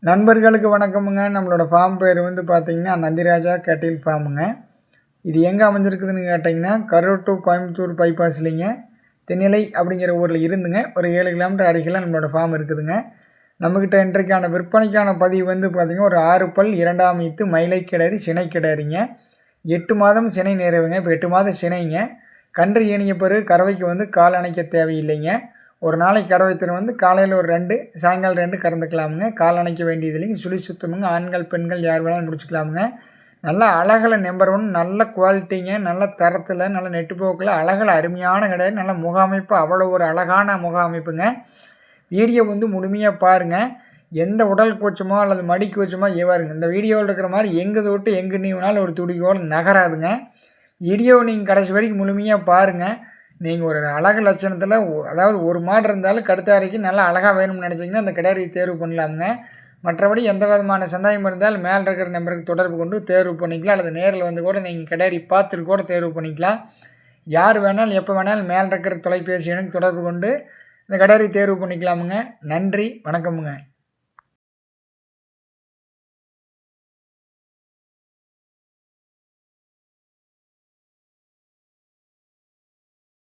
நண்பர்களுக்கு வணக்கமுங்க. நம்மளோட ஃபார்ம் பேர் வந்து பார்த்திங்கன்னா நந்திராஜா கேட்டில் ஃபார்முங்க. இது எங்கே அமைஞ்சிருக்குதுன்னு கேட்டிங்கன்னா கரூர் டு கோயம்புத்தூர் பைபாஸ்லிங்க தென்னிலை அப்படிங்கிற ஊரில் இருந்துங்க ஒரு 7 கிலோமீட்டர் அருகில் நம்மளோட ஃபார்ம் இருக்குதுங்க. நம்மக்கிட்ட இன்றைக்கான விற்பனைக்கான பதிவு வந்து பார்த்திங்கன்னா ஒரு 6 பல் 2ஆம் ஈத்து மயிலை கிடாரி சினை கிடாரிங்க. 8 மாதம் சினை நிறைவுங்க. இப்போ 8 மாதம் சினைங்க. கன்று ஈனிய பிறகு கறவைக்கு வந்து கால் அணைக்க தேவையில்லைங்க. ஒரு நாளைக்கு கறவை திறன் வந்து காலையில் ஒரு 2 சாயங்காலம் 2 கறந்துக்கலாமுங்க. கால் அணைக்க வேண்டியது இல்லைங்க. சுழி சுத்தமுங்க. ஆண்கள் பெண்கள் யார் வேணாலும் முடிச்சுக்கலாமுங்க. நல்லா அழகில் நம்பர் 1 நல்ல குவாலிட்டிங்க. நல்ல தரத்தில் நல்ல நெட்டுப்போக்கில் அழகில் அருமையான கிடையாது. நல்ல முக அமைப்பு அவ்வளோ ஒரு அழகான முக அமைப்புங்க. வீடியோ வந்து முழுமையாக பாருங்கள். எந்த உடல் கூச்சமோ அல்லது மடி கூச்சமோ ஏவாருங்க இந்த வீடியோவில் இருக்கிற மாதிரி எங்கே தொட்டு எங்கே நீவினாலும் ஒரு துடிக்கோடு நகராதுங்க. வீடியோவை நீங்கள் கடைசி வரைக்கும் முழுமையாக பாருங்கள். நீங்கள் ஒரு அழகு லட்சணத்தில் அதாவது ஒரு மாடு இருந்தாலும் கடுத்தாரைக்கு நல்லா அழகாக வேணும்னு நினச்சிங்கன்னா அந்த கிடாரியை தேர்வு பண்ணலாமுங்க. மற்றபடி எந்த விதமான சந்தேகம் இருந்தாலும் மேலே இருக்கிற நம்பருக்கு தொடர்பு கொண்டு தேர்வு பண்ணிக்கலாம். அல்லது நேரில் வந்து கூட நீங்கள் கிடாரி பார்த்துட்டு கூட தேர்வு பண்ணிக்கலாம். யார் வேணாலும் எப்போ வேணாலும் மேலே இருக்கிற தொலைபேசி எண்ணுக்கு தொடர்பு கொண்டு இந்த கிடாரி தேர்வு பண்ணிக்கலாமுங்க. நன்றி, வணக்கமுங்க.